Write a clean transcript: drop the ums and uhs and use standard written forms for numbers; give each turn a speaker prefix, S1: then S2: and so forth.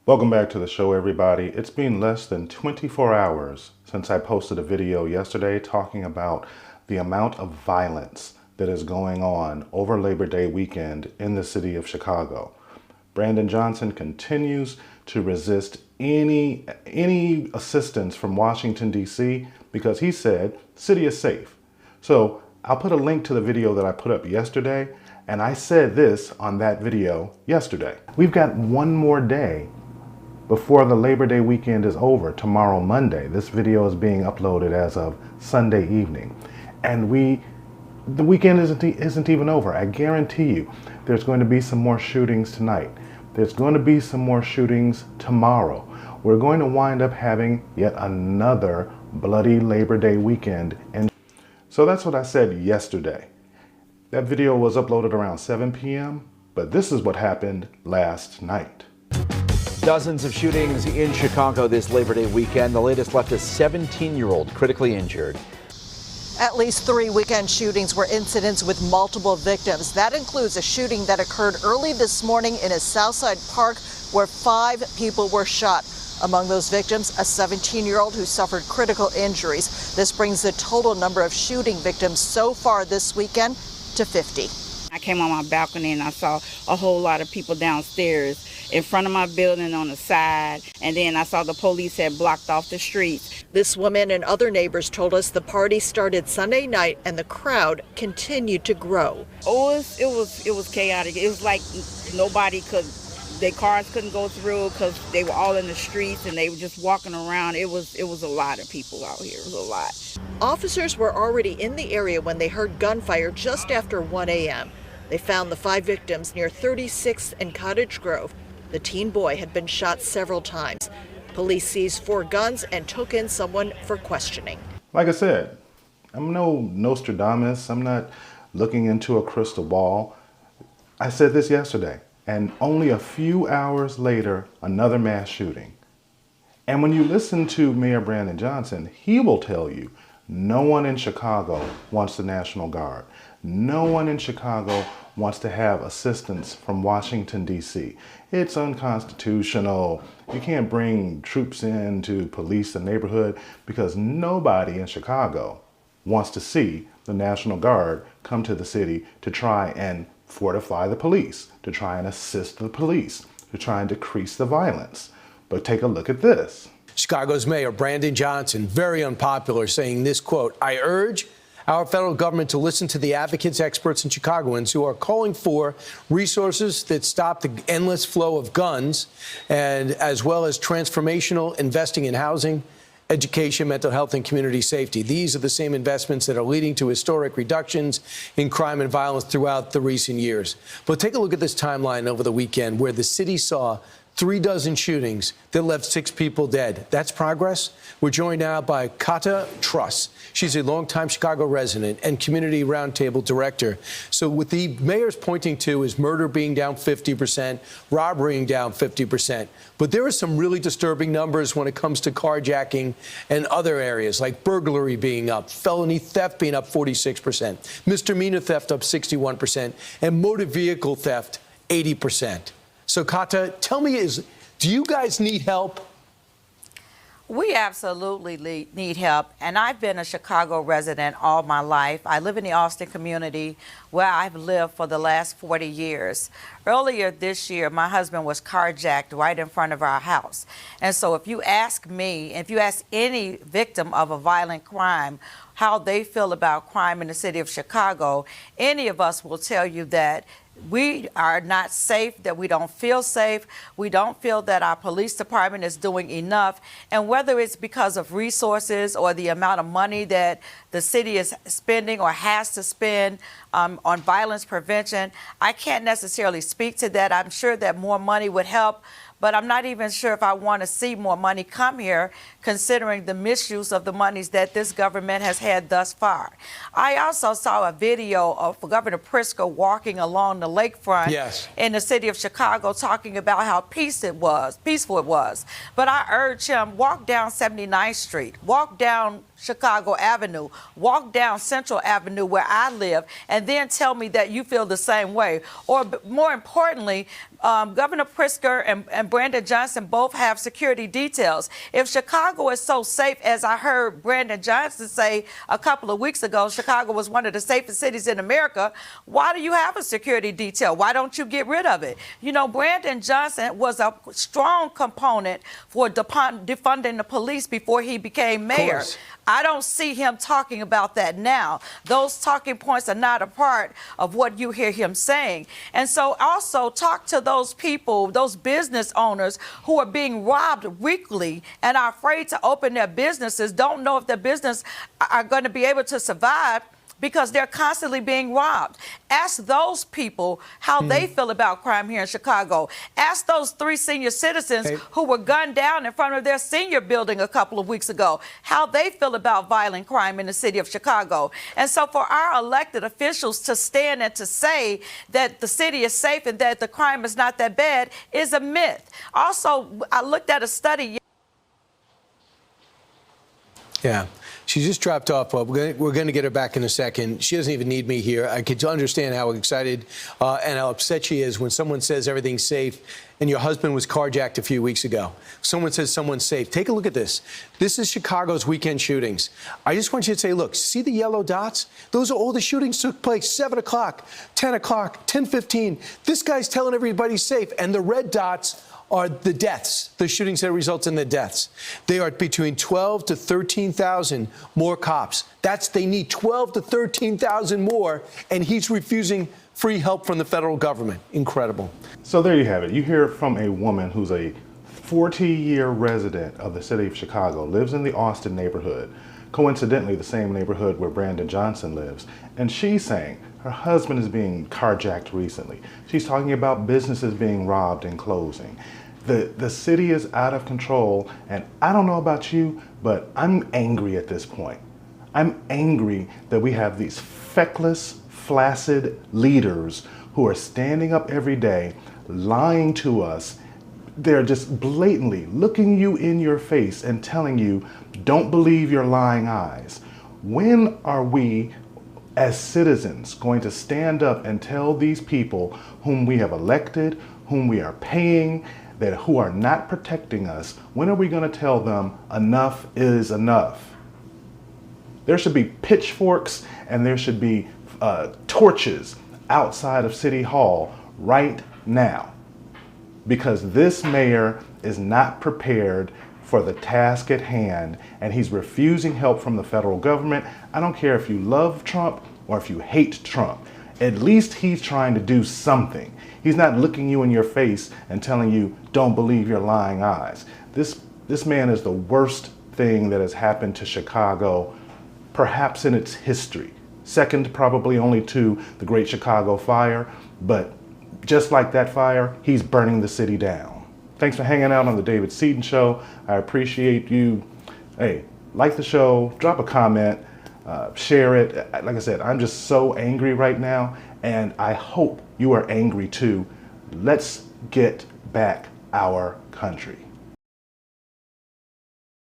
S1: Welcome back to the show, everybody. It's been less than 24 hours since I posted a video yesterday talking about the amount of violence that is going on over Labor Day weekend in the city of Chicago. Brandon Johnson continues to resist any assistance from Washington, D.C. because he said the city is safe. So I'll put a link to the video that I put up yesterday, and I said this on that video yesterday. We've got one more day before the Labor Day weekend is over, tomorrow, Monday. This video is being uploaded as of Sunday evening. And the weekend isn't even over. I guarantee you there's going to be some more shootings tonight. There's going to be some more shootings tomorrow. We're going to wind up having yet another bloody Labor Day weekend. And so that's what I said yesterday. That video was uploaded around 7 p.m., but this is what happened last night.
S2: Dozens of shootings in Chicago this Labor Day weekend. The latest left a 17-year-old critically injured.
S3: At least 3 weekend shootings were incidents with multiple victims. That includes a shooting that occurred early this morning in a Southside Park where 5 people were shot. Among those victims, a 17-year-old who suffered critical injuries. This brings the total number of shooting victims so far this weekend to 50.
S4: I came on my balcony and I saw a whole lot of people downstairs in front of my building on the side, and then I saw the police had blocked off the streets.
S3: This woman and other neighbors told us the party started Sunday night and the crowd continued to grow.
S4: Oh, it was chaotic. It was like their cars couldn't go through because they were all in the streets and they were just walking around. It was a lot of people out here. It was a lot.
S3: Officers were already in the area when they heard gunfire just after 1 a.m. They found the 5 victims near 36th and Cottage Grove. The teen boy had been shot several times. Police seized 4 guns and took in someone for questioning.
S1: Like I said, I'm no Nostradamus. I'm not looking into a crystal ball. I said this yesterday, and only a few hours later, another mass shooting. And when you listen to Mayor Brandon Johnson, he will tell you no one in Chicago wants the National Guard. No one in Chicago wants to have assistance from Washington, D.C. It's unconstitutional. You can't bring troops in to police the neighborhood because nobody in Chicago wants to see the National Guard come to the city to try and fortify the police, to try and assist the police, to try and decrease the violence. But take a look at this.
S5: Chicago's Mayor Brandon Johnson, very unpopular, saying this, quote, "I urge our federal government to listen to the advocates, experts, and Chicagoans who are calling for resources that stop the endless flow of guns, and as well as transformational investing in housing, education, mental health, and community safety. These are the same investments that are leading to historic reductions in crime and violence throughout the recent years." But take a look at this timeline over the weekend where the city saw 36 shootings that left 6 people dead. That's progress. We're joined now by Kata Truss. She's a longtime Chicago resident and community roundtable director. So what the mayor's pointing to is murder being down 50%, robbery being down 50%. But there are some really disturbing numbers when it comes to carjacking and other areas, like burglary being up, felony theft being up 46%, misdemeanor theft up 61%, and motor vehicle theft 80%. So, Kata, tell me, do you guys need help?
S6: We absolutely need help, and I've been a Chicago resident all my life. I live in the Austin community where I've lived for the last 40 years. Earlier this year, my husband was carjacked right in front of our house. And so if you ask me, if you ask any victim of a violent crime, how they feel about crime in the city of Chicago, any of us will tell you that we are not safe, that we don't feel safe. We don't feel that our police department is doing enough. And whether it's because of resources or the amount of money that the city is spending or has to spend on violence prevention, I can't necessarily speak to that. I'm sure that more money would help, but I'm not even sure if I want to see more money come here, considering the misuse of the monies that this government has had thus far. I also saw a video of Governor Pritzker walking along the lakefront in the city of Chicago, talking about how peaceful it was. But I urge him, walk down 79th Street, walk down Chicago Avenue, walk down Central Avenue where I live, and then tell me that you feel the same way. Or more importantly, Governor Pritzker and Brandon Johnson both have security details. If Chicago is so safe, as I heard Brandon Johnson say a couple of weeks ago, Chicago was one of the safest cities in America, why do you have a security detail? Why don't you get rid of it? You know, Brandon Johnson was a strong component for defunding the police before he became mayor. I don't see him talking about that now. Those talking points are not a part of what you hear him saying. And so also talk to those people, those business owners who are being robbed weekly and are afraid to open their businesses, don't know if their business are going to be able to survive because they're constantly being robbed. Ask those people how they feel about crime here in Chicago. Ask those 3 senior citizens who were gunned down in front of their senior building a couple of weeks ago, how they feel about violent crime in the city of Chicago. And so for our elected officials to stand and to say that the city is safe and that the crime is not that bad is a myth. Also, I looked at a study.
S5: Yeah. She just dropped off. We're going to get her back in a second. She doesn't even need me here. I could understand how excited and how upset she is when someone says everything's safe and your husband was carjacked a few weeks ago. Someone says someone's safe. Take a look at this. This is Chicago's weekend shootings. I just want you to say, look, see the yellow dots? Those are all the shootings took place, 7 o'clock, 10 o'clock, 10:15. This guy's telling everybody he's safe. And the red dots are the deaths, the shootings that result in the deaths. They are between 12 to 13,000 more cops. They need 12 to 13,000 more, and he's refusing free help from the federal government. Incredible.
S1: So there you have it. You hear from a woman who's a 40-year resident of the city of Chicago, lives in the Austin neighborhood, coincidentally the same neighborhood where Brandon Johnson lives, and she's saying her husband is being carjacked recently. She's talking about businesses being robbed and closing. The city is out of control, and I don't know about you, but I'm angry at this point. I'm angry that we have these feckless, flaccid leaders who are standing up every day, lying to us. They're just blatantly looking you in your face and telling you, don't believe your lying eyes. When are we as citizens going to stand up and tell these people whom we have elected, whom we are paying, who are not protecting us, when are we going to tell them enough is enough? There should be pitchforks and there should be torches outside of City Hall right now, because this mayor is not prepared for the task at hand, and he's refusing help from the federal government. I don't care if you love Trump or if you hate Trump. At least he's trying to do something. He's not looking you in your face and telling you, don't believe your lying eyes. This man is the worst thing that has happened to Chicago, perhaps in its history. Second, probably only to the Great Chicago Fire, but just like that fire, he's burning the city down. Thanks for hanging out on the David Seaton Show. I appreciate you. Hey, like the show, drop a comment, share it. Like I said, I'm just so angry right now, and I hope you are angry too. Let's get back our country.